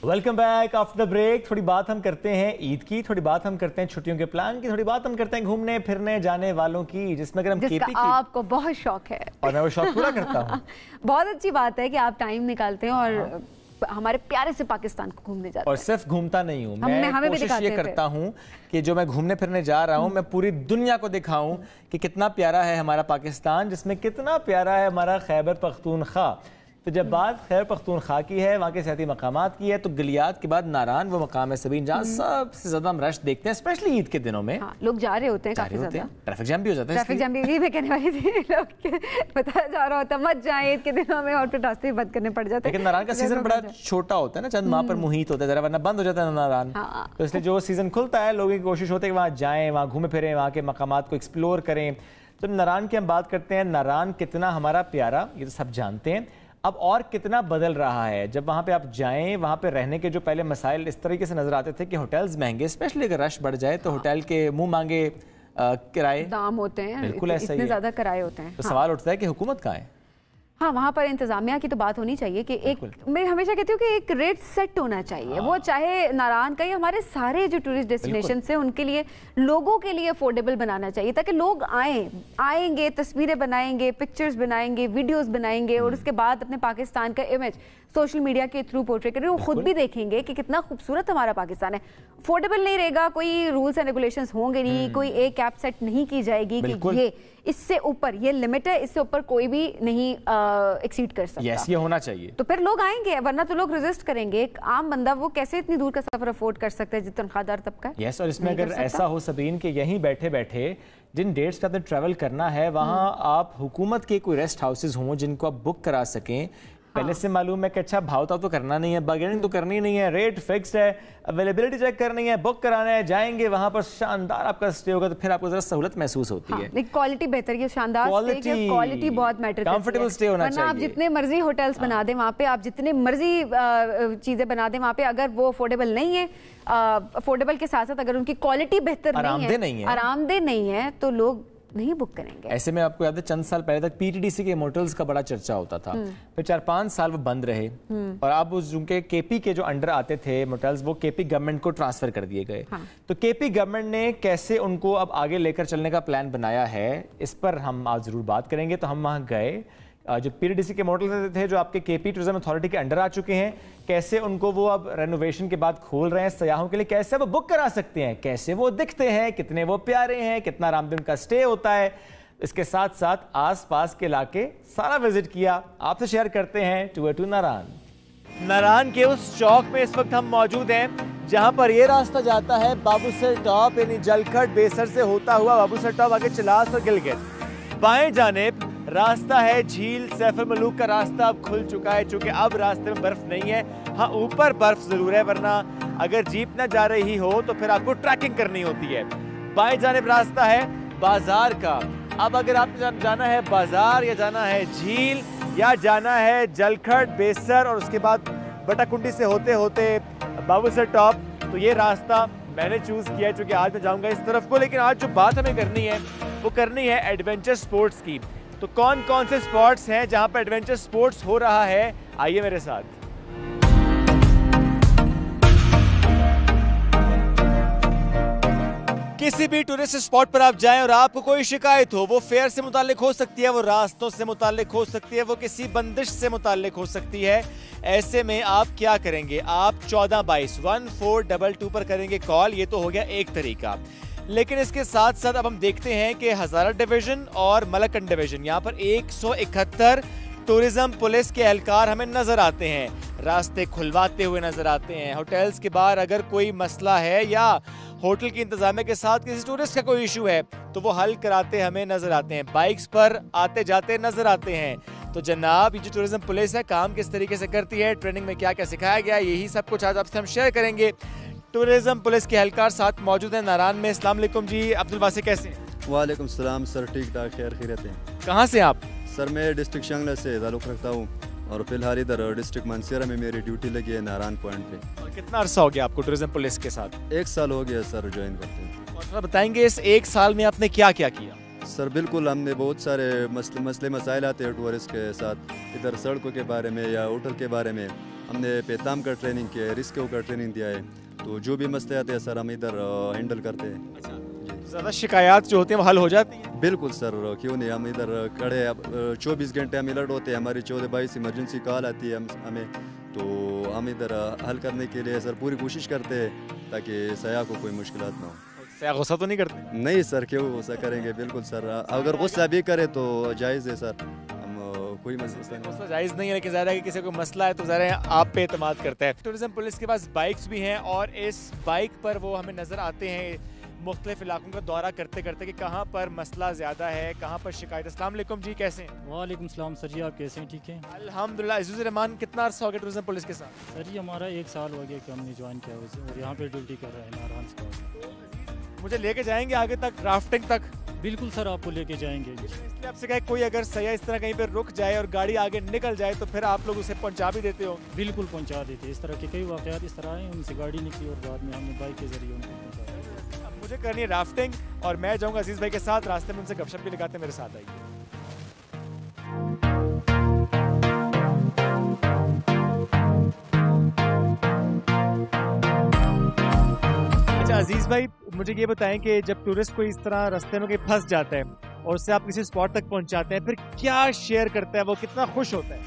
Welcome back after the break. थोड़ी बात हम करते हैं ईद की, थोड़ी बात हम करते हैं छुट्टियों के प्लान की, थोड़ी बात हम करते हैं घूमने फिरने जाने वालों की, जिसमें अगर हम जिसका आपको बहुत शौक है और मैं वो शौक पूरा करता हूँ। बहुत अच्छी बात है कि आप टाइम निकालते हैं और हमारे प्यारे से पाकिस्तान को घूमने जाते हैं। और सिर्फ घूमता नहीं हूँ, मैं कोशिश ये करता हूँ कि जो मैं घूमने फिरने जा रहा हूँ मैं पूरी दुनिया को दिखाऊं कि कितना प्यारा है हमारा पाकिस्तान, जिसमें कितना प्यारा है हमारा खैबर पख्तूनख्वा। तो जब बात खैबर पख्तूनख्वा की है, वहाँ के सियाती मकामात की है, तो गलियात के बाद नारान वो मकाम है सबीन जहाँ सबसे ज्यादा हम रश देखते हैं, स्पेशली ईद के दिनों में। हाँ, लोग जा रहे होते हैं काफी ज्यादा, ट्रैफिक जैम भी हो जाता है। ट्रैफिक जैम भी मैं कहने वाली थी, लोग बताया जा रहा होता मत जाए ईद के दिनों में और फिर रास्ते बंद करने पड़ जाते हैं। लेकिन नारान का सीजन बड़ा छोटा होता है ना, चंद माह पर मुहित होता है जरा, वरना बंद हो जाता है नारान। तो इसलिए जो सीजन खुलता है लोगों की कोशिश होती है कि वहाँ जाएं, वहाँ घूमे फिरें, वहाँ के मकामात को एक्सप्लोर करें। तो नारान की हम बात करते हैं, नारान कितना हमारा प्यारा ये तो सब जानते हैं, अब और कितना बदल रहा है। जब वहाँ पे आप जाएं, वहाँ पे रहने के जो पहले मसाइल इस तरीके से नजर आते थे कि होटल्स महंगे, स्पेशली अगर रश बढ़ जाए तो होटल के मुंह मांगे किराए दाम होते हैं, बिल्कुल ऐसा ही इतने ज्यादा किराए होते हैं। तो सवाल उठता है कि हुकूमत कहाँ है? हाँ, वहाँ पर इंतजामिया की तो बात होनी चाहिए कि एक, मैं हमेशा कहती हूँ कि एक रेट सेट होना चाहिए। वो चाहे नारायण का ही हमारे सारे जो टूरिस्ट डेस्टिनेशन है उनके लिए, लोगों के लिए अफोर्डेबल बनाना चाहिए, ताकि लोग आएंगे, तस्वीरें बनाएंगे, पिक्चर्स बनाएंगे, वीडियोस बनाएंगे और उसके बाद अपने पाकिस्तान का इमेज सोशल मीडिया के थ्रू पोर्ट्रे करेंगे। वो खुद भी देखेंगे कि कितना खूबसूरत हमारा पाकिस्तान है। अफोर्डेबल नहीं रहेगा, कोई रूल्स एंड रेगुलेशंस होंगे नहीं, कोई एक कैप सेट नहीं की जाएगी कि ये इससे ऊपर, ये लिमिट है, इससे ऊपर कोई भी नहीं एक्सीड कर सकता। यस, ये होना चाहिए। तो फिर लोग आएंगे, वरना तो लोग रेजिस्ट करेंगे। एक आम बंदा वो कैसे इतनी दूर का सफर अफोर्ड कर सकता है जो तनख्वाहदार तबका है? यस, और इसमें अगर ऐसा हो सबीन कि यहीं बैठे बैठे जिन डेट्स पे आपने ट्रैवल करना है वहाँ आप हुकूमत के कोई रेस्ट हाउसेज हों जिनको आप बुक करा सकें, पहले से मालूम है कि अच्छा भाव तो करना नहीं है, बार्गेनिंग तो करनी नहीं है, रेट फिक्स्ड है, अवेलेबिलिटी चेक करनी है, बुक कराना है, जाएंगे वहां पर शानदार आपका स्टे होगा, तो फिर आपको जरा सहूलत महसूस होती है। क्वालिटी बेहतर, ये शानदार क्वालिटी बहुत मैटर करती है। कंफर्टेबल स्टे होना चाहिए। आप जितने मर्जी होटल्स बना दें वहाँ पे, आप जितने मर्जी चीजें बना दें वहाँ पे, अगर वो अफोर्डेबल नहीं है, अफोर्डेबल के साथ साथ अगर उनकी क्वालिटी बेहतर आरामदेह नहीं है तो लोग नहीं बुक करेंगे। ऐसे में आपको याद है चंद साल पहले तक पीटीडीसी के मोटल्स का बड़ा चर्चा होता था, फिर 4-5 साल वो बंद रहे और अब उनके केपी के जो अंडर आते थे मोटल्स वो केपी गवर्नमेंट को ट्रांसफर कर दिए गए। तो केपी गवर्नमेंट ने कैसे उनको अब आगे लेकर चलने का प्लान बनाया है, इस पर हम आज जरूर बात करेंगे। तो हम वहाँ गए, जो पीटीडीसी के मॉडल थे जो आपके केपी टूरिज्म अथॉरिटी के अंडर आ चुके हैं, कैसे उनको वो अब रेनोवेशन के बाद खोल रहे हैं सयाहों के लिए, कैसे वो बुक करा सकते हैं, कैसे वो दिखते हैं, कितने वो प्यारे हैं, कितना आरामदेह उनका स्टे होता है। इसके साथ साथ आसपास के इलाके सारा विजिट किया, आपसे शेयर करते हैं टूर टू नारान। नारान के उस चौक में इस वक्त हम मौजूद हैं जहां पर ये रास्ता जाता है बाबूसर टॉप यानी जलखट बेसर से होता हुआ बाबूसर टॉप आगे चिलास और गिलगित। बाएं जानिब रास्ता है झील सैफुल मलूक का रास्ता अब खुल चुका है, चूंकि अब रास्ते में बर्फ नहीं है। हाँ, ऊपर बर्फ जरूर है, वरना अगर जीप ना जा रही हो तो फिर आपको ट्रैकिंग करनी होती है। बाएं जानिब रास्ता है बाजार का। अब अगर आपने जाना है बाजार या जाना है झील या जाना है जलखट बेसर और उसके बाद बटाकुंडी से होते होते बाबूसर टॉप, तो ये रास्ता मैंने चूज किया है चूंकि आज मैं जाऊंगा इस तरफ को। लेकिन आज जो बात हमें करनी है वो करनी है एडवेंचर स्पोर्ट्स की। तो कौन कौन से स्पॉट्स हैं जहां पर एडवेंचर स्पोर्ट्स हो रहा है, आइए मेरे साथ। किसी भी टूरिस्ट स्पॉट पर आप जाएं और आपको कोई शिकायत हो, वो फेयर से मुताल्लिक हो सकती है, वो रास्तों से मुताल्लिक हो सकती है, वो किसी बंदिश से मुताल्लिक हो सकती है। ऐसे में आप क्या करेंगे? आप 1422-1422 पर करेंगे कॉल। ये तो हो गया एक तरीका, लेकिन इसके साथ साथ अब हम देखते हैं कि हजारा डिवीजन और मलकन डिवीजन, यहाँ पर 171 टूरिज्म पुलिस के एहलकार हमें नजर आते हैं, रास्ते खुलवाते हुए नजर आते हैं। होटल्स के बाहर अगर कोई मसला है या होटल की इंतजामिया के साथ किसी टूरिस्ट का कोई इशू है तो वो हल कराते हमें नजर आते हैं, बाइक्स पर आते जाते नजर आते हैं। तो जनाब, ये जो टूरिज्म पुलिस है काम किस तरीके से करती है, ट्रेनिंग में क्या क्या सिखाया गया, यही सब कुछ आज आपसे हम शेयर करेंगे। टूरिज्म पुलिस के एहलकार साथ मौजूद हैं नारान में। अस्सलाम वालेकुम जी, अब्दुल वासी कैसे हैं? वालेकुम सलाम सर, ठीक ठाक, खैर खैरियत हैं। कहाँ से आप? सर मैं डिस्ट्रिक्ट शंगला से ताल्लुक़ रखता हूँ और फिलहाल इधर डिस्ट्रिक्ट मंसिरा में मेरी ड्यूटी लगी है नारायण पॉइंट पे। और कितना अरसा हो गया आपको टूरिज्म पुलिस के साथ? 1 साल हो गया सर ज्वाइन करते हैं। और थोड़ा बताएंगे इस 1 साल में आपने क्या क्या किया? सर बिल्कुल, हमने बहुत सारे मसले मसाइल आते हैं टूरिस्ट के साथ, इधर सड़कों के बारे में या होटल के बारे में, हमने पेताम का ट्रेनिंग किया है, रिस्क का ट्रेनिंग दिया है, तो जो भी मसले आते हैं सर हम इधर हैंडल करते हैं। ज़्यादा शिकायत जो होती हैं वो हल हो जाती हैं? बिल्कुल सर, क्यों नहीं, हम इधर खड़े 24 घंटे हम अलर्ट होते हैं, हमारी 14-22 इमरजेंसी कॉल आती है हमें, तो हम इधर हल करने के लिए सर पूरी कोशिश करते हैं ताकि सयाह को कोई मुश्किल ना हो। सयाह गुस्सा तो नहीं करते? नहीं सर, क्यों गुस्सा करेंगे, बिल्कुल सर, अगर गुस्सा भी करे तो जायज़ है सर, हम कोई मसला नहीं। गुस्सा जायज़ नहीं है, लेकिन ज़ाहिर है कि किसी को मसला है तो ज़ाहिर है आप पे एतमाद करता है। टूरिज्म पुलिस के पास बाइक्स भी हैं और इस बाइक पर वो हमें नज़र आते हैं मुख्तलिफ इलाकों का दौरा करते करते कि कहाँ पर मसला ज़्यादा है, कहाँ पर शिकायत। अस्सलाम वालेकुम जी, कैसे हैं? वालेकुम सलाम सर जी, आप कैसे हैं? ठीक हैं अल्हम्दुलिल्लाह। अज़ीज़ुर रहमान, कितना अर्सा हो गया टूरिज्म पुलिस के साथ? सर जी, हमारा 1 साल हो गया कि हमने ज्वाइन किया हुआ और यहाँ पे ड्यूटी कर रहे हैं नारायण स्पॉट। मुझे लेके जाएंगे आगे तक, राफ्टिंग तक? बिल्कुल सर, आपको लेके जाएंगे। इसलिए आपसे कहा कोई अगर सयाह इस तरह कहीं पर रुक जाए और गाड़ी आगे निकल जाए तो फिर आप लोग उसे पहुंचा भी देते हो? बिल्कुल पहुँचा देते, इस तरह के कई वाक़यात इस तरह आए, उनसे गाड़ी निकली और बाद में हमने बाइक के ज़रिए उनको पहुँचाया। अब मुझे करनी है राफ्टिंग और मैं जाऊँगा अजीज़ भाई के साथ, रास्ते में उनसे गपशप भी लगाते, मेरे साथ आइए। अच्छा अजीज़ भाई, मुझे ये बताएं कि जब टूरिस्ट कोई इस तरह रास्ते में कहीं फंस जाता है और उससे आप किसी स्पॉट तक पहुंचाते हैं, फिर क्या शेयर करता है, वो कितना खुश होता है?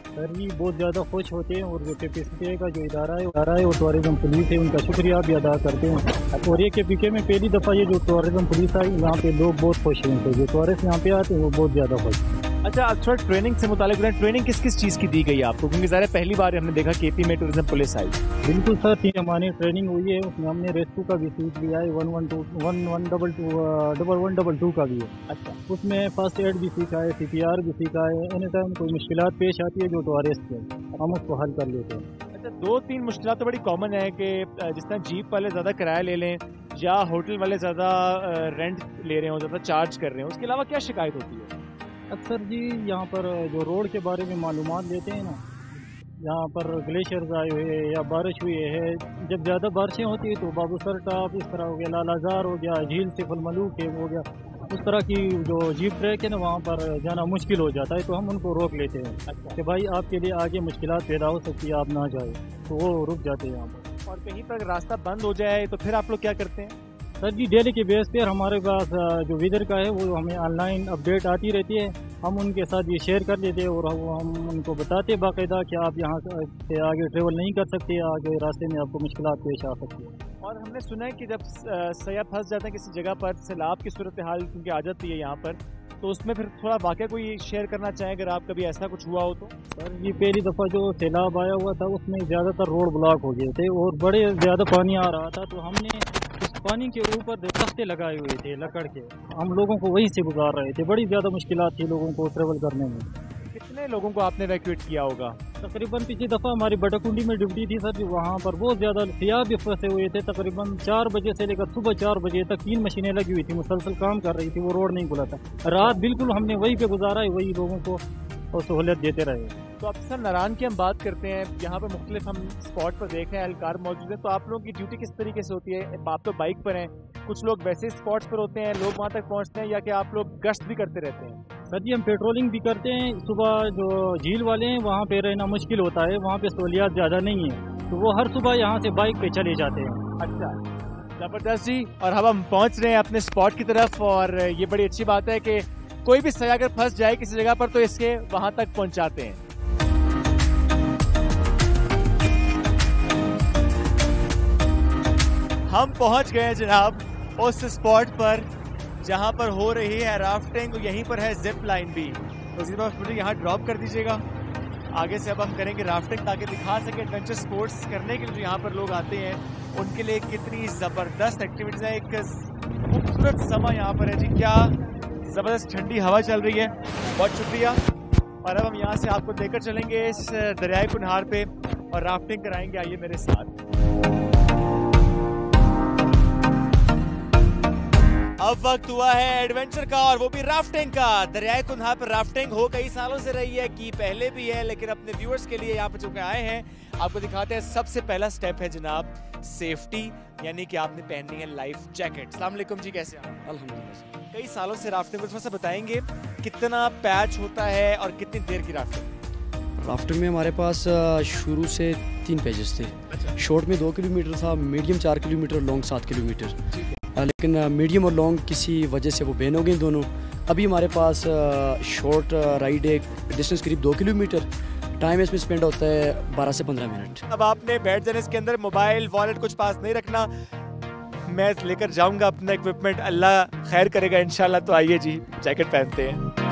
सर जी, बहुत ज़्यादा खुश होते हैं और जो केपीसीए का जो इदारा है और टूरिज्म पुलिस है, उनका शुक्रिया भी अदा करते हैं। और ये केपीके में पहली दफ़ा ये जो टूरिज्म पुलिस आई, यहाँ पे लोग बहुत खुश हैं, तो जो टूरिस्ट यहाँ पे आते हैं वो बहुत ज़्यादा खुश हैं। अच्छा, थोड़ा ट्रेनिंग से मुतालिक ट्रेनिंग किस किस चीज़ की दी गई है आपको, क्योंकि ज़रा पहली बार हमने देखा केपी में टूरिज्म पुलिस आई? बिल्कुल सर, 3 हमारी ट्रेनिंग हुई है, उसमें हमने रेस्क्यू का भी सीख लिया है, 1122 का भी है। अच्छा, उसमें फर्स्ट एड भी सीखा है, CPR भी सीखा है। एनी टाइम कोई मुश्किलात पेश आती है जो टूरिस्ट है, हम उसको हल कर लेते हैं। अच्छा, 2-3 मुश्किलात तो बड़ी कॉमन है कि जिस तरह जीप वाले ज़्यादा किराया ले लें या होटल वाले ज़्यादा रेंट ले रहे हो, ज़्यादा चार्ज कर रहे हैं, उसके अलावा क्या शिकायत होती है? अक्सर जी यहाँ पर जो रोड के बारे में मालूमात लेते हैं ना, यहाँ पर ग्लेशियर्स आए हुए हैं या बारिश हुई है, जब ज़्यादा बारिशें होती है तो बाबूसर टॉप इस तरह हो गया, लालाजार हो गया, झील से फलमलूक है हो गया, उस तरह की जो जीप ट्रैक है ना, वहाँ पर जाना मुश्किल हो जाता है, तो हम उनको रोक लेते हैं। अच्छा, कि भाई आपके लिए आगे मुश्किलात पैदा हो सकती है, आप ना जाए, तो वो रुक जाते हैं यहाँ पर। और कहीं पर रास्ता बंद हो जाए तो फिर आप लोग क्या करते हैं? सर जी, डेली के बेस पर हमारे पास जो वेदर का है वो हमें ऑनलाइन अपडेट आती रहती है, हम उनके साथ ये शेयर कर लेते हैं और हम उनको बताते हैं बाकायदा कि आप यहाँ से आगे ट्रेवल नहीं कर सकते, आगे रास्ते में आपको मुश्किलात पेश आ सकती है। और हमने सुना है कि जब सयाह फंस जाते हैं किसी जगह पर, सैलाब की सूरत हाल क्योंकि आ जाती है यहाँ पर, तो उसमें फिर थोड़ा वाक़या कोई शेयर करना चाहें अगर आप कभी ऐसा कुछ हुआ हो तो? सर जी, पहली दफ़ा जो सैलाब आया हुआ था उसमें ज़्यादातर रोड ब्लॉक हो गए थे और बड़े ज़्यादा पानी आ रहा था, तो हमने उस पानी के ऊपर तख्ते लगाए हुए थे लकड़ के, हम लोगों को वहीं से गुजार रहे थे। बड़ी ज़्यादा मुश्किलात थी लोगों को ट्रेवल करने में। कितने लोगों को आपने इवैक्यूएट किया होगा? तकरीबन पिछली दफ़ा हमारी बटाकुंडी में ड्यूटी थी सर जी, वहाँ पर बहुत ज़्यादा सियाह भी फंसे हुए थे। तकरीबन 4 बजे से लेकर सुबह 4 बजे तक 3 मशीनें लगी हुई थी, मुसलसल काम कर रही थी, वो रोड नहीं खुला था। रात बिल्कुल हमने वहीं पे गुजारा है, वही लोगों को और सहूलियत देते रहे। तो अक्सर नारायण की हम बात करते हैं, यहाँ पर मुख्तलिफ हम स्पॉट पर देख रहे हैं, एहलकार मौजूद है, तो आप लोगों की ड्यूटी किस तरीके से होती है? आप तो बाइक पर हैं, कुछ लोग वैसे स्पॉट्स पर होते हैं, लोग वहाँ तक पहुँचते हैं, या कि आप लोग गश्त भी करते रहते हैं? सर जी, हम पेट्रोलिंग भी करते हैं। सुबह जो झील वाले हैं वहाँ पे रहना मुश्किल होता है, वहाँ पे सहूलियात ज़्यादा नहीं है, तो वो हर सुबह यहाँ से बाइक पे चले जाते हैं। अच्छा, ज़बरदस्त जी। और अब हम पहुँच रहे हैं अपने स्पॉट की तरफ, और ये बड़ी अच्छी बात है कि कोई भी सयाह अगर फंस जाए किसी जगह पर तो इसके वहाँ तक पहुँचाते हैं। हम पहुँच गए जनाब उस स्पॉट पर जहाँ पर हो रही है राफ्टिंग, यहीं पर है जिप लाइन भी, तो इसी बार मुझे यहाँ ड्रॉप कर दीजिएगा। आगे से अब हम करेंगे राफ्टिंग ताकि दिखा सके एडवेंचर स्पोर्ट्स करने के लिए जो यहाँ पर लोग आते हैं उनके लिए कितनी ज़बरदस्त एक्टिविटीज़ है। एक खूबसूरत समा यहाँ पर है जी, क्या ज़बरदस्त ठंडी हवा चल रही है, बहुत शुक्रिया। और अब हम यहाँ से आपको लेकर चलेंगे इस दरियाई कुनहार पे और राफ्टिंग कराएंगे, आइए मेरे साथ। अब वक्त हुआ है एडवेंचर का, और वो भी राफ्टिंग का। दरियाई कुनहार पर राफ्टिंग हो कई सालों से रही है, कि पहले भी है, लेकिन अपने व्यूअर्स के लिए यहाँ पर चुके आए हैं, आपको दिखाते हैं। सबसे पहला स्टेप है जनाब सेफ्टी, यानी कि आपने पहननी है लाइफ जैकेट। अस्सलाम वालेकुम जी, कैसे हैं? अल्हम्दुलिल्लाह। कई सालों से राफ्टिंग को थोड़ा सा बताएंगे, कितना पैच होता है और कितनी देर की राफ्टिंग? राफ्टिंग में हमारे पास शुरू से 3 पेजेस थे। शॉर्ट में 2 किलोमीटर था, मीडियम 4 किलोमीटर, लॉन्ग 7 किलोमीटर। लेकिन मीडियम और लॉन्ग किसी वजह से वो बैन हो गए दोनों। अभी हमारे पास शॉर्ट राइड है, डिस्टेंस करीब 2 किलोमीटर, टाइम इसमें स्पेंड होता है 12 से 15 मिनट। अब आपने बैठ जाने इसके अंदर मोबाइल वॉलेट कुछ पास नहीं रखना। मैं लेकर जाऊंगा अपना इक्विपमेंट, अल्लाह खैर करेगा इंशाल्लाह। तो आइए जी, जैकेट पहनते हैं।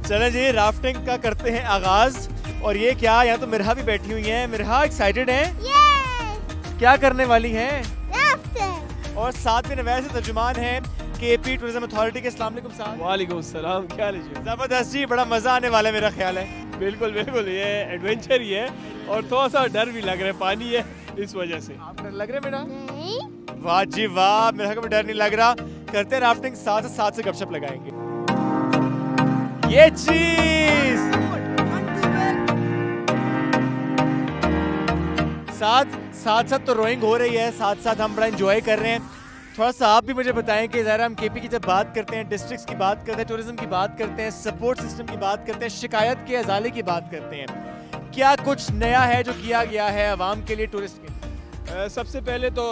चलें जी, राफ्टिंग का करते हैं आगाज। और ये क्या, यहाँ तो मिरहा भी बैठी हुई है। मिरहा एक्साइटेड है? क्या करने वाली है? राफ्टिंग। और साथ में नवैस तर्जुमान है केपी टूरिज्म अथॉरिटी के। अस्सलाम वालेकुम साहब। वालेकुम सलाम, क्या हाल है? जबरदस्त जी, बड़ा मजा आने वाला है मेरा ख्याल है। बिल्कुल बिल्कुल, ये एडवेंचर ही है और थोड़ा सा डर भी लग रहा है, पानी है इस वजह से। आप डर लग रहा है मेरा? वाह जी वाह, मेरा कभी डर नहीं लग रहा। करते हैं राफ्टिंग, साथ से गपशप लगाएंगे। ये चीज साथ तो रोइंग हो रही है, साथ हम बड़ा एंजॉय कर रहे हैं। थोड़ा सा आप भी मुझे बताएं कि ज़रा हम केपी की जब बात करते हैं, डिस्ट्रिक्ट्स की बात करते हैं, टूरिज्म की बात करते हैं, सपोर्ट सिस्टम की बात करते हैं, शिकायत के अजाले की बात करते हैं, क्या कुछ नया है जो किया गया है आवाम के लिए, टूरिस्ट के लिए? सबसे पहले तो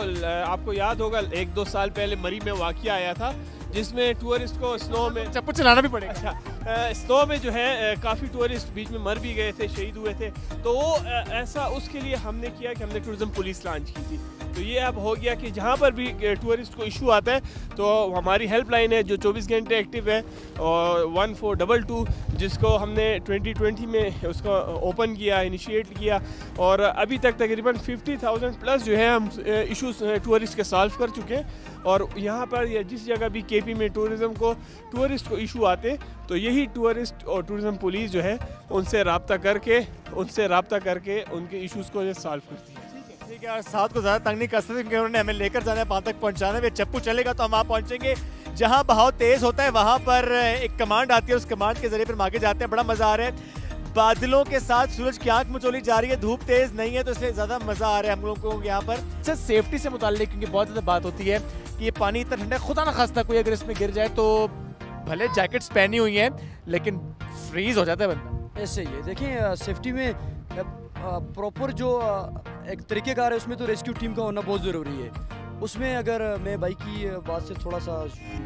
आपको याद होगा 1-2 साल पहले मरी में वाक़या आया था जिसमें टूरिस्ट को स्नो में चप्पू चलाना भी पड़ेगा। अच्छा, स्नो में जो है काफ़ी टूरिस्ट बीच में मर भी गए थे, शहीद हुए थे। तो वो ऐसा उसके लिए हमने किया कि हमने टूरिज्म पुलिस लॉन्च की थी। तो ये अब हो गया कि जहाँ पर भी टूरिस्ट को इशू आता है तो हमारी हेल्पलाइन है जो 24 घंटे एक्टिव है, और 1422 जिसको हमने 2020 में उसको ओपन किया, इनिशिएट किया, और अभी तक तकरीबन 50,000 प्लस जो है हम इशूज़ टूरिस्ट के सॉल्व कर चुके हैं। और यहाँ पर जिस जगह भी केपी में टूरिस्ट को इशू आते तो यही टूरिस्ट और टूरिज्म पुलिस जो है उनसे रब्ता करके उनके इश्यूज़ को सॉल्व करती है। ठीक है, और साथ को ज़्यादा तंग नहीं कर सकते क्योंकि उन्होंने हमें लेकर जाना है, वहाँ तक पहुँचाना है। चप्पू चलेगा तो हम वहाँ पहुँचेंगे जहाँ बहाव तेज़ होता है। वहाँ पर एक कमांड आती है, उस कमांड के जरिए फिर हम आगे जाते हैं। बड़ा मज़ा आ रहा है, बादलों के साथ सूरज की आंख मचोली जा रही है, धूप तेज़ नहीं है तो इसलिए ज़्यादा मज़ा आ रहा है हम लोगों को यहाँ पर। अच्छा, सेफ्टी से मुताल्लिक क्योंकि बहुत ज़्यादा बात होती है कि ये पानी इतना ठंडा, खुदा ना खास्ता कोई अगर इसमें गिर जाए तो भले जैकेट्स पहनी हुई हैं लेकिन फ्रीज हो जाता है बंदा। ऐसे ही है, देखिए सेफ्टी में प्रॉपर जो एक तरीक़ेकार है उसमें तो रेस्क्यू टीम का होना बहुत ज़रूरी है। उसमें अगर मैं भाई की बात से थोड़ा सा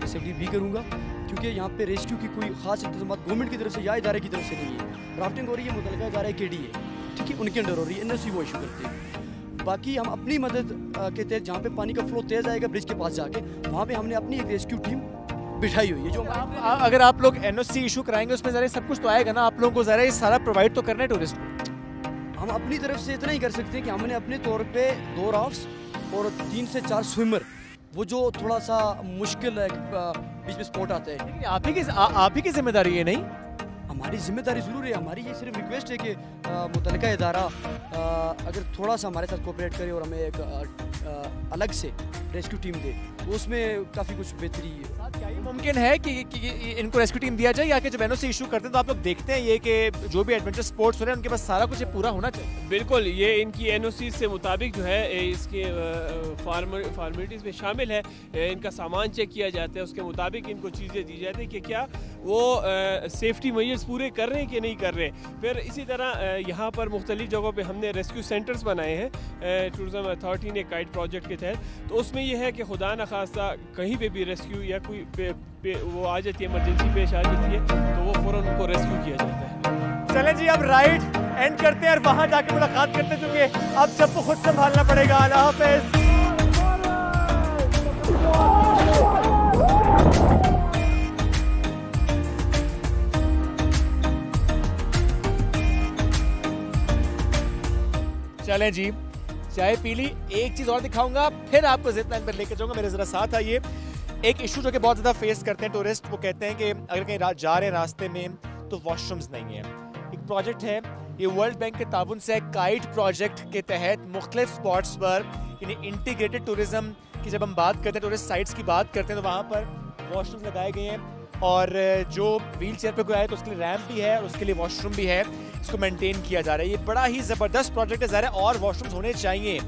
डिसएग्री भी करूँगा क्योंकि यहाँ पे रेस्क्यू की कोई ख़ास इंतजाम गवर्नमेंट की तरफ से या इदारे की तरफ से नहीं है। राफ्टिंग हो रही है, मुतल्लिका इदारा केडी है, ठीक है, उनके अंडर हो रही है, एनओसी वो इशू करते हैं। बाकी हम अपनी मदद के तहत जहाँ पे पानी का फ्लो तेज़ आएगा ब्रिज के पास जाके वहाँ पे हमने अपनी एक रेस्क्यू टीम बिठाई हुई है। जो अगर आप लोग एनओसी इशू कराएंगे उसमें ज़रा सब कुछ तो आएगा ना, आप लोगों को ज़रा ये सारा प्रोवाइड तो करना है टूरिस्ट को। हम अपनी तरफ से इतना ही कर सकते हैं कि हमने अपने तौर पे 2 राफ्ट्स और 3 से 4 स्विमर, वो जो थोड़ा सा मुश्किल है बीच में स्पॉट आता है, आप ही की जिम्मेदारी है। नहीं, हमारी जिम्मेदारी ज़रूर है। हमारी ये सिर्फ रिक्वेस्ट है कि मुतल्लिका इदारा अगर थोड़ा सा हमारे साथ कोऑपरेट करे और हमें एक अलग से रेस्क्यू टीम दे तो उसमें काफ़ी कुछ बेहतरी है। क्या ये मुमकिन है कि इनको रेस्क्यू टीम दिया जाए, या कि जब एनओसी इशू करते हैं तो आप लोग देखते हैं ये कि जो भी एडवेंचर स्पोर्ट्स हो रहे हैं उनके पास सारा कुछ पूरा होना चाहिए? बिल्कुल, ये इनकी एनओसी से मुताबिक जो है इसके फॉर्मेलिटीज़ में शामिल है। इनका सामान चेक किया जाता है, उसके मुताबिक इनको चीज़ें दी जाती है कि क्या वो सेफ्टी मेजर्स पूरे कर रहे हैं कि नहीं कर रहे हैं। फिर इसी तरह यहाँ पर मुख्तलिफ जगहों पे हमने रेस्क्यू सेंटर्स बनाए हैं टूरिज्म अथॉरिटी ने काइट प्रोजेक्ट के तहत। तो उसमें यह है कि खुदा न खास्ता कहीं पे भी रेस्क्यू या कोई वो आ जाती है, इमरजेंसी पेश आ जाती है तो वो फ़ौरन उनको रेस्क्यू किया जाता है। चलें जी, अब राइड एंड करते हैं और वहाँ जाके मुलाकात करते हैं क्योंकि अब सबको खुद संभालना पड़ेगा। अल्लाह हाफ़िज़। चलें जी, चाय पी ली, एक चीज़ और दिखाऊंगा फिर आपको जिद लाइन पर लेकर जाऊंगा। मेरे ज़रा साथ आइए। एक इशू जो कि बहुत ज़्यादा फेस करते हैं टूरिस्ट, वो कहते हैं कि अगर कहीं जा रहे हैं रास्ते में तो वॉशरूम्स नहीं हैं। एक प्रोजेक्ट है, ये वर्ल्ड बैंक के ताबुन से काइट प्रोजेक्ट के तहत मुख्तलिफ स्पॉट्स पर यानी इंटीग्रेटेड टूरिज्म की जब हम बात करते हैं, टूरिस्ट साइट्स की बात करते हैं तो वहाँ पर वॉशरूम्स लगाए गए हैं और जो व्हील चेयर पर कोई आए तो उसके लिए रैम्प भी है और उसके लिए वॉशरूम भी है। इसको मेंटेन किया जा रहा है। ये बड़ा ही ज़बरदस्त प्रोजेक्ट है, ज़ाहिर है और वॉशरूम्स होने चाहिए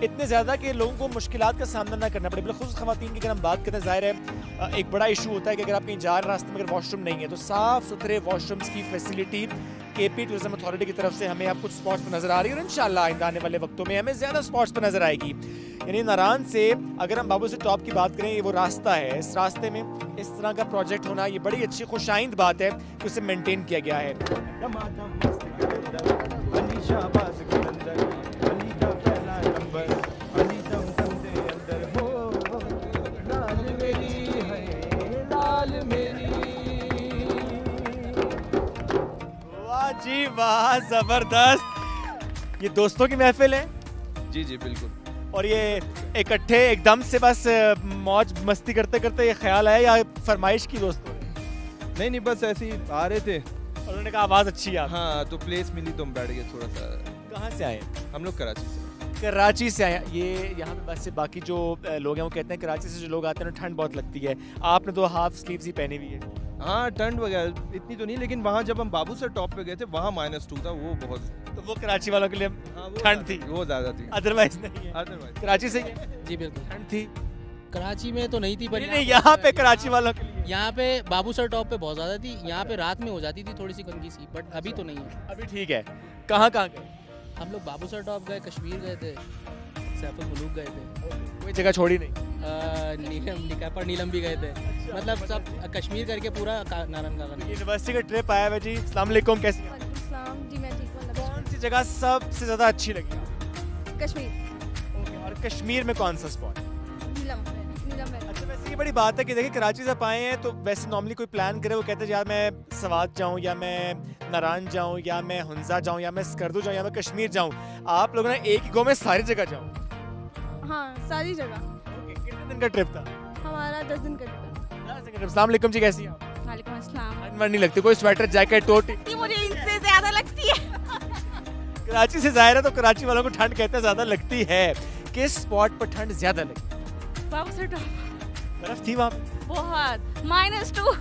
इतने ज़्यादा कि लोगों को मुश्किलात का सामना ना करना पड़े। बिलखुसूस ख़वातीन की अगर हम बात करें, ज़ाहिर है एक बड़ा इशू होता है कि अगर आप कहीं जा रहे रास्ते में अगर वॉशरूम नहीं है तो साफ़ सुथरे वॉशरूम्स की फैसिलिटी केपी टूरिज्म अथॉरिटी की तरफ से हमें अब कुछ स्पॉट्स पर नज़र आ रही है और इंशाल्लाह आइंदा आने वाले वक्तों में हमें ज़्यादा स्पॉट्स पर नज़र आएगी। यानी नारान से अगर हम बाबू से टॉप की बात करें, ये वो रास्ता है, इस रास्ते में इस तरह का प्रोजेक्ट होना ये बड़ी अच्छी खुशाइंद बात है कि उसे मेंटेन किया गया है। वाह जी वाह, जबरदस्त। ये दोस्तों की महफिल है? जी जी बिल्कुल। और ये इकट्ठे एकदम से बस मौज मस्ती करते करते ये ख्याल आया या फरमाइश की दोस्तों ने? नहीं बस ऐसे ही आ रहे थे और उन्होंने कहा आवाज़ अच्छी है। हाँ, तो प्लेस मिली तो हम बैठ गए थोड़ा सा। कहाँ से आए? हम लोग कराची से। कराची से आए। ये यहाँ पे बस से बाकी जो लोग हैं वो कहते हैं कराची से जो लोग आते हैं ठंड बहुत लगती है, आपने तो हाफ स्लीव्स ही पहनी हुई है। हाँ, ठंड वगैरह इतनी तो नहीं, लेकिन वहाँ जब हम बाबू सर टॉप पे गए थे वहाँ -2 था, वो बहुत, तो वो कराची वालों के लिए ठंड थी, वो ज़्यादा थी, अदरवाइज नहीं है। अदरवाइज कराची से जी बिल्कुल ठंड थी। कराची में तो नहीं थी, पर नहीं, यहाँ पे कराची वालों के लिए यहाँ पे बाबू सर टॉप पे बहुत ज़्यादा थी। यहाँ पे रात में हो जाती थी थोड़ी सी कंगी सी, बट अभी तो नहीं है। अभी ठीक है। कहाँ कहाँ गए? हम लोग बाबू सर टॉप गए, कश्मीर गए थे, सैफुल मुलूक गए थे, कोई जगह छोड़ी नहीं? नीलम निकापर नीलम भी गए थे। मतलब सब कश्मीर करके पूरा नारन का यूनिवर्सिटी का ट्रिप आया है जी। अस्सलाम वालेकुम, कैसी हैं? जी मैं ठीक हूँ। कौन सी जगह सबसे ज़्यादा अच्छी लगी? कश्मीर। ओके, और कश्मीर में कौन सा स्पॉट? नीलम वैली। अच्छा, वैसे ये बड़ी बात है कि देखिए कराची से आप आए हैं तो वैसे नॉर्मली कोई प्लान करे वो कहते हैं यार मैं सवात जाऊँ या मैं नारान जाऊँ या मैं हुंजा जाऊँ या मैं स्कर्दू जाऊँ या मैं कश्मीर जाऊँ। आप लोगों ने एक ही गो में सारी जगह जाऊँ? हाँ, सारी जगह। ओके, कितने दिन का ट्रिप था? हमारा 10 दिन का ट्रिप। 10 दिन का ट्रिप। अस्सलाम वालेकुम जी, कैसी हैं आप? वालेकुम अस्सलाम। ठंड नहीं लगती? कोई स्वेटर जैकेट टोटी? मुझे इनसे ज़्यादा लगती है। कराची से ज़ाहिर है तो कराची वालों को ठंड कहते हैं ज़्यादा लगती है। किस स्पॉट पर ठंड ज़्यादा लगी? बाबू सर टॉप। बर्फ थी वहाँ पे? बहुत, -2।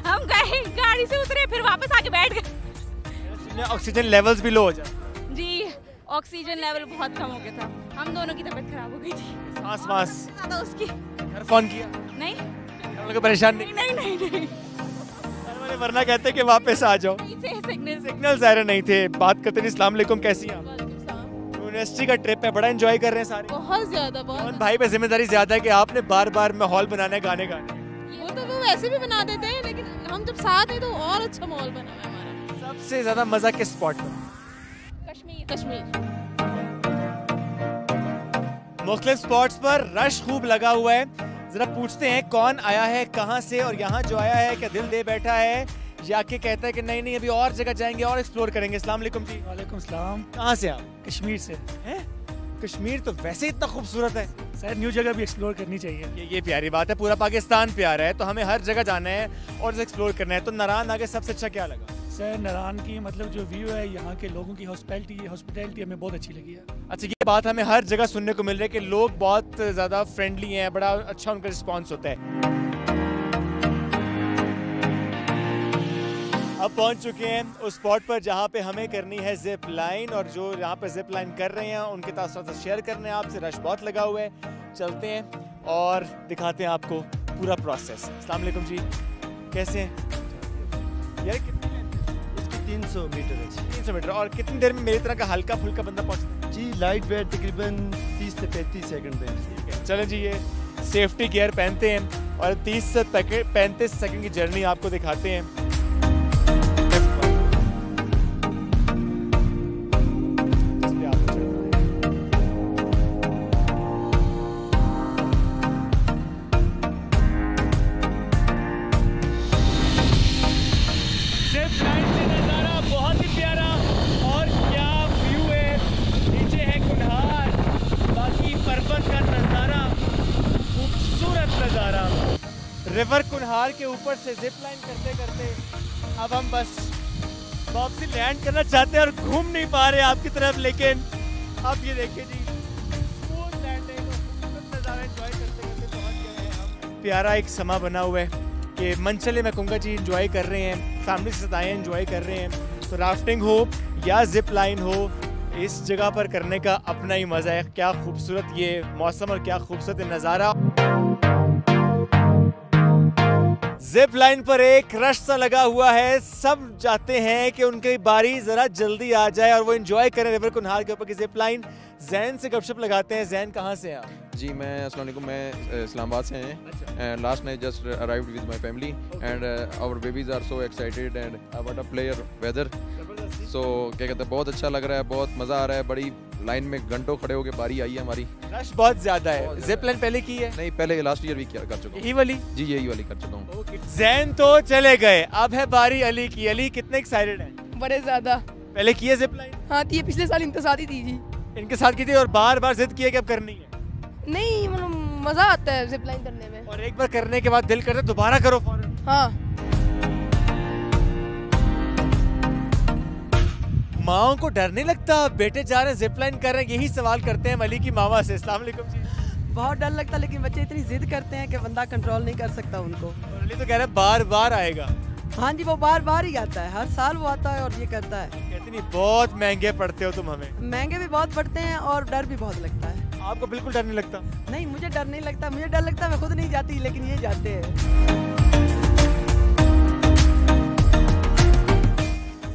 हम गए, गाड़ी से उतरे, फिर वापस आके बैठ गए। ऑक्सीजन लेवल्स भी लो हो जाए। जी, ऑक्सीजन लेवल बहुत कम हो गया था। हम दोनों की तबीयत खराब हो गई थी। सांस वास ज़्यादा उसकी। घर फोन किया? नहीं घर वालों को परेशान नहीं? नहीं। घर वाले वरना कहते कि वापस आ जाओ। सिग्नल सिग्नल ज़ाहिर नहीं थे। बात करते नहीं। अस्सलाम वालेकुम, कैसी हैं आप? यूनिवर्सिटी का ट्रिप है, बड़ा एंजॉय कर रहे हैं सारे? बहुत ज़्यादा, बहुत। कौन भाई पे जिम्मेदारी ज़्यादा है कि आपने बार बार माहौल बनाना है, गाने गाने? वो तो वो वैसे भी बना देते हैं, लेकिन हम जब साथ हैं तो और अच्छा माहौल बना है हमारा। सबसे ज़्यादा मज़ा किस स्पॉट पर? कश्मीर। मुख्तलिफ स्पॉट्स पर रश खूब लगा हुआ है। जरा पूछते हैं कौन आया है, कहाँ से, और यहाँ जो आया है क्या दिल दे बैठा है या के कहता है कि नहीं अभी और जगह जाएंगे और एक्सप्लोर करेंगे। अस्सलाम वालेकुम जी। वालेकुम सलाम। कहाँ से आप? कश्मीर से। हैं? कश्मीर तो वैसे इतना खूबसूरत है, शायद न्यू जगह भी एक्सप्लोर करनी चाहिए। ये प्यारी बात है। पूरा पाकिस्तान प्यारा है तो हमें हर जगह जाना है और एक्सप्लोर करना है। तो नारान आगे सबसे अच्छा क्या लगा? सर नारान की मतलब जो व्यू है, यहाँ के लोगों की हॉस्पिटैलिटी हमें बहुत अच्छी लगी है। अच्छा, ये बात हमें हर जगह सुनने को मिल रही है कि लोग बहुत ज़्यादा फ्रेंडली हैं, बड़ा अच्छा उनका रिस्पॉन्स होता है। अब पहुंच चुके हैं उस स्पॉट पर जहां पे हमें करनी है जिप लाइन, और जो यहाँ पे जिप लाइन कर रहे हैं उनके साथ शेयर करने हैं आपसे। रश बहुत लगा हुआ है, चलते हैं और दिखाते हैं आपको पूरा प्रोसेस। अस्सलाम वालेकुम जी, कैसे हैं यार? कितनी 300 मीटर है। 300 मीटर। और कितनी देर में मेरी तरह का हल्का फुल्का बंदा पहुंचता है? जी लाइट वेट तकरीबन 30 से 35 सेकंड में। ठीक है, चलें जी, ये सेफ्टी गियर पहनते हैं और 30 से 35 सेकंड की जर्नी आपको दिखाते हैं। रिवर कुनहार के ऊपर से जिप लाइन करते करते अब हम बस वापसी लैंड करना चाहते हैं और घूम नहीं पा रहे आपकी तरफ, लेकिन अब ये देखिए जी स्मूथ लैंडिंग और खूबसूरत नज़ारा एंजॉय करते करते पहुंच गए हैं हम। प्यारा एक समा बना हुआ है कि मनचले मैं कहूँगा जी एंजॉय कर रहे हैं, फैमिली के साथ आए एंजॉय कर रहे हैं। तो राफ्टिंग हो या जिप लाइन हो, इस जगह पर करने का अपना ही मज़ा है। क्या खूबसूरत ये मौसम और क्या खूबसूरत नज़ारा। जिप लाइन पर एक रश सा लगा हुआ है, सब चाहते हैं कि उनकी बारी ज़रा जल्दी आ जाए और वो एंजॉय करें रिवर कुनहार के ऊपर की जिप लाइन। जैन से गपशप लगाते हैं। जैन, कहाँ से हैं आप? जी मैं अस्सलाम वालेकुम, मैं इस्लामाबाद से हैं। Last night just arrived with my family and our babies are so excited and what a player weather. So क्या कहते हैं, बहुत अच्छा लग रहा है, बहुत मज़ा आ रहा है। बड़ी लाइन में घंटों खड़े होकर बारी आई है हमारी। रश बहुत ज़्यादा है। जिप लाइन पहले की है? नहीं, पहले लास्ट ईयर भी कर चुका हूँ। यही वाली? जी यही वाली कर चुका हूँ। जैन तो चले गए, अब है बारी अली की। अली कितने एक्साइटेड हैं? बड़े ज़्यादा। पहले की है जिप लाइन? हाँ थी, पिछले साल इनके साथ ही थी जी। इनके साथ की थी और बार बार जिद किया कि अब करनी है? नहीं, मतलब मज़ा आता है जिप लाइन करने में। और एक बार करने के बाद दिल करता है दोबारा करो फौरन। हाँ। माओ को डर नहीं लगता? बेटे जा रहे हैं जिप लाइन कर रहे हैं, यही सवाल करते हैं अली की मामा से। अस्सलाम वालेकुम जी। बहुत डर लगता, लेकिन बच्चे इतनी जिद करते हैं कि बंदा कंट्रोल नहीं कर सकता उनको। और अली तो कह रहे हैं बार बार आएगा। हाँ जी, वो बार बार ही आता है, हर साल वो आता है और ये करता है। कहती नहीं बहुत महंगे पड़ते हो तुम हमें। महंगे भी बहुत पड़ते हैं और डर भी बहुत लगता है। आपको बिल्कुल डर नहीं लगता? नहीं, मुझे डर नहीं लगता। मुझे डर लगता है, मैं खुद नहीं जाती, लेकिन ये जाते हैं।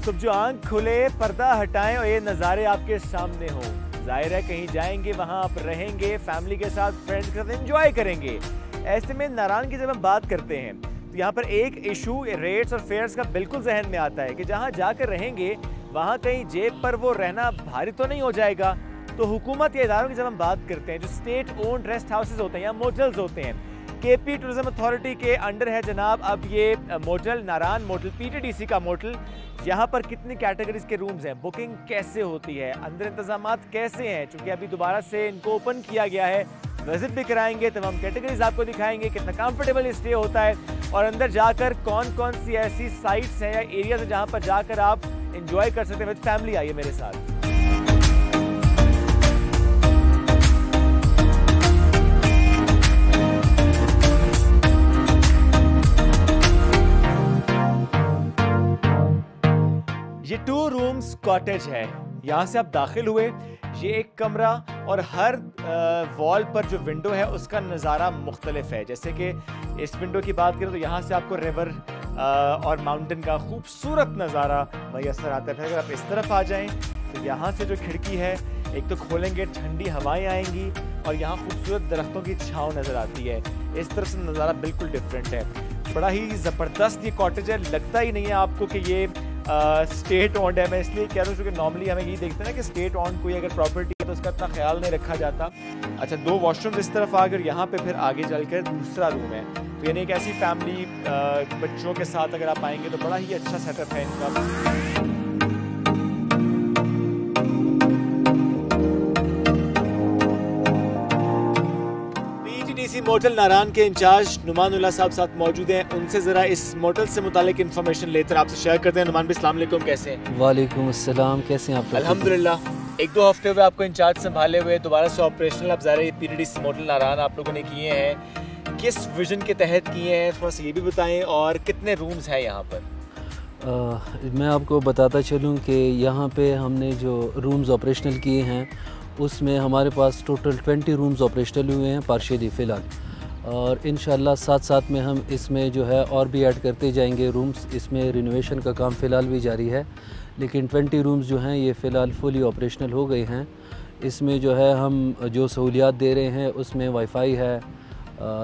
सब जो आंख खुले, पर्दा हटाएं और ये नज़ारे आपके सामने हो। जाहिर है कहीं जाएंगे वहाँ आप रहेंगे, फैमिली के साथ, फ्रेंड्स के साथ एंजॉय करेंगे। ऐसे में नारायण की जब हम बात करते हैं तो यहाँ पर एक इशू रेट्स और फेयर्स का बिल्कुल जहन में आता है कि जहाँ जाकर रहेंगे वहाँ कहीं जेब पर वो रहना भारी तो नहीं हो जाएगा। तो हुकूमत या इदारों की जब हम बात करते हैं, जो स्टेट ओन्ड रेस्ट हाउसेज होते हैं या मोटल्स होते हैं, केपी टूरिज्म अथॉरिटी के अंडर है जनाब अब ये मोटल, नारायण मोटल, पीटीडीसी का मोटल। यहाँ पर कितनी कैटेगरीज के रूम्स हैं, बुकिंग कैसे होती है, अंदर इंतजामात कैसे हैं, चूँकि अभी दोबारा से इनको ओपन किया गया है, विजिट भी कराएंगे, तमाम कैटेगरीज आपको दिखाएंगे, कितना कंफर्टेबल स्टे होता है और अंदर जाकर कौन कौन सी ऐसी साइट्स हैं या एरियाज हैं जहाँ पर जाकर आप इंजॉय कर सकते हैं विद फैमिली। आइए मेरे साथ। ये 2 रूम्स कॉटेज है। यहाँ से आप दाखिल हुए, ये एक कमरा और हर वॉल पर जो विंडो है उसका नज़ारा मुख्तलिफ है। जैसे कि इस विंडो की बात करें तो यहाँ से आपको रिवर और माउंटेन का खूबसूरत नज़ारा मैसर आता है। फिर अगर आप इस तरफ आ जाएं तो यहाँ से जो खिड़की है, एक तो खोलेंगे ठंडी हवाएं आएंगी और यहाँ खूबसूरत दरख्तों की छाँव नज़र आती है। इस तरफ से नज़ारा बिल्कुल डिफरेंट है। बड़ा ही ज़बरदस्त ये कॉटेज है, लगता ही नहीं है आपको कि ये स्टेट ओन्ड है। मैं इसलिए कह रहा हूँ क्योंकि नॉर्मली हमें यही देखते हैं ना कि स्टेट ओन्ड कोई अगर प्रॉपर्टी है तो उसका इतना ख्याल नहीं रखा जाता। अच्छा, 2 वॉशरूम्स इस तरफ आ गए, यहाँ पे फिर आगे चलकर दूसरा रूम है। तो यानी एक ऐसी फैमिली बच्चों के साथ अगर आप आएंगे तो बड़ा ही अच्छा सेटअप है इनका। पीटीडीसी मोटल नारायण के इंचार्ज नुमानुल्लाह साहब साथ मौजूद हैं। उनसे ज़रा इस मोटल से मुतालिक इन्फॉर्मेशन लेकर आपसे शेयर करते हैं। नुमान भाई अस्सलाम वालेकुम, कैसे हैं? वालेकुम अस्सलाम, कैसे हैं आप? अल्हम्दुलिल्लाह। 1-2 हफ्ते हुए आपको इंचार्ज संभाले हुए, दोबारा से ऑपरेशनल अब ज़रा पीटीडीसी मोटल नारायण आप लोगों ने किए हैं, किस विजन के तहत किए हैं, थोड़ा सा ये भी बताएं, और कितने रूम्स हैं यहाँ पर? मैं आपको बताता चलूँ कि यहाँ पे हमने जो रूम्स ऑपरेशनल किए हैं उसमें हमारे पास टोटल 20 रूम्स ऑपरेशनल हुए हैं पार्शियली फ़िलहाल, और इंशाल्लाह साथ साथ में हम इसमें जो है और भी ऐड करते जाएंगे रूम्स। इसमें रिनोवेशन का काम फ़िलहाल भी जारी है, लेकिन 20 रूम्स जो हैं ये फ़िलहाल फुली ऑपरेशनल हो गए हैं। इसमें जो है हम जो सहूलियात दे रहे हैं उसमें वाईफाई है,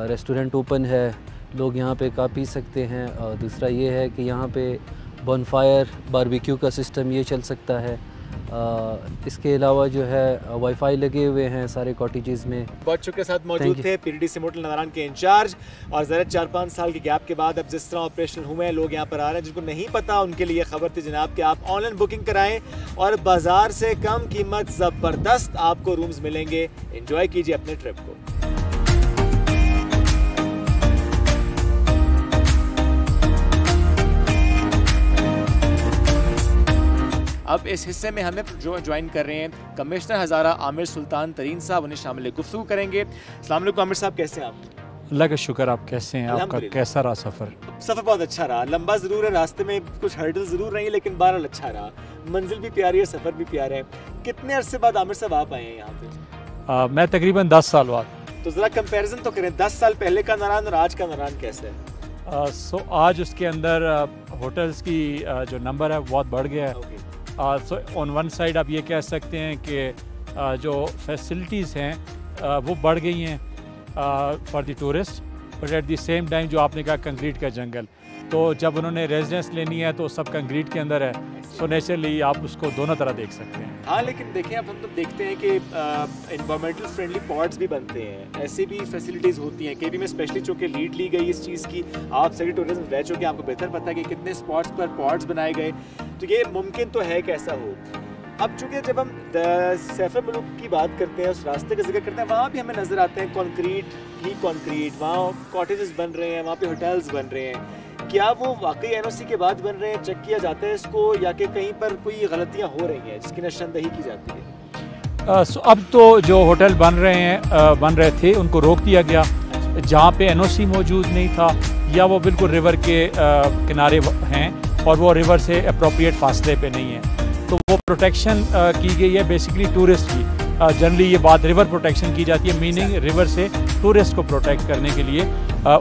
रेस्टोरेंट ओपन है, लोग यहाँ पे खा पी सकते हैं। और दूसरा ये है कि यहाँ पे बॉनफायर बारबेक्यू का सिस्टम ये चल सकता है। इसके अलावा जो है वाईफाई लगे हुए हैं सारे कॉटेजेस में। बच्चों के साथ मौजूद थे पीटीडीसी मोटल नारायण के इंचार्ज, और ज़रा 4-5 साल के गैप के बाद अब जिस तरह ऑपरेशन हुए हैं लोग यहाँ पर आ रहे हैं। जिनको नहीं पता उनके लिए खबर थी जनाब कि आप ऑनलाइन बुकिंग कराएं और बाजार से कम कीमत ज़बरदस्त आपको रूम्स मिलेंगे। एंजॉय कीजिए अपने ट्रिप को। अब इस हिस्से में हमें जो ज्वाइन कर रहे हैं कमिश्नर हज़ारा आमिर सुल्तान तरीन साहब, उन्हें शामिल गुफ्तगू करेंगे। अस्सलाम वालेकुम आमिर साहब, कैसे हैं आप? अल्लाह का शुक्र। आप कैसे हैं? आपका कैसा रहा सफ़र? सफ़र बहुत अच्छा रहा, लंबा ज़रूर है, रास्ते में कुछ हर्डल ज़रूर रही, लेकिन बहरहाल अच्छा रहा। मंजिल भी प्यारी है, सफ़र भी प्यारा है। कितने अरसे बाद आमिर साहब आप आए हैं यहाँ पे? मैं तकरीबन 10 साल बाद। तो ज़रा कंपैरिजन तो करें, 10 साल पहले का नारान और आज का नारान कैसा है? सो आज उसके अंदर होटल्स की जो नंबर है बहुत बढ़ गया है। सो ऑन वन साइड आप ये कह सकते हैं कि जो फैसिलिटीज़ हैं वो बढ़ गई हैं for the tourist, but at the same time जो आपने कहा कंक्रीट का जंगल, तो जब उन्होंने रेजिडेंस लेनी है तो सब कंक्रीट के अंदर है, सो नेचुरली आप उसको दोनों तरह देख सकते हैं। हाँ, लेकिन देखें अब हम तो देखते हैं कि इन्वायरमेंटल फ्रेंडली पॉड्स भी बनते हैं, ऐसी भी फैसिलिटीज़ होती हैं। केपी में स्पेशली चूँकि लीड ली गई इस चीज़ की, आप सभी टूरिज्म रह चुके हैं, आपको बेहतर पता है कि कितने स्पॉट्स पर पॉड्स बनाए गए, तो ये मुमकिन तो है कि ऐसा हो। अब चूँकि जब हम सैफर मुल्क की बात करते हैं, उस रास्ते का जिक्र करते हैं, वहाँ भी हमें नज़र आते हैं कंक्रीट ही कंक्रीट, वहाँ कॉटेजेस बन रहे हैं, वहाँ पे होटल्स बन रहे हैं। क्या वो वाकई एनओसी के बाद बन रहे हैं, चेक किया जाता है इसको, या कि कहीं पर कोई गलतियाँ हो रही हैं जिसकी निशानदही की जाती है? अब तो जो होटल बन रहे थे उनको रोक दिया गया, जहाँ पे एनओसी मौजूद नहीं था या वो बिल्कुल रिवर के किनारे हैं और वो रिवर से अप्रोप्रिएट फासले पे नहीं है, तो वो प्रोटेक्शन की गई है बेसिकली टूरिस्ट की। जनरली ये बात रिवर प्रोटेक्शन की जाती है, मीनिंग रिवर से टूरिस्ट को प्रोटेक्ट करने के लिए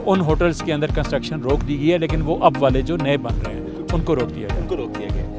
उन होटल्स के अंदर कंस्ट्रक्शन रोक दी गई है, लेकिन वो अब वाले जो नए बन रहे हैं उनको रोक दिया गया।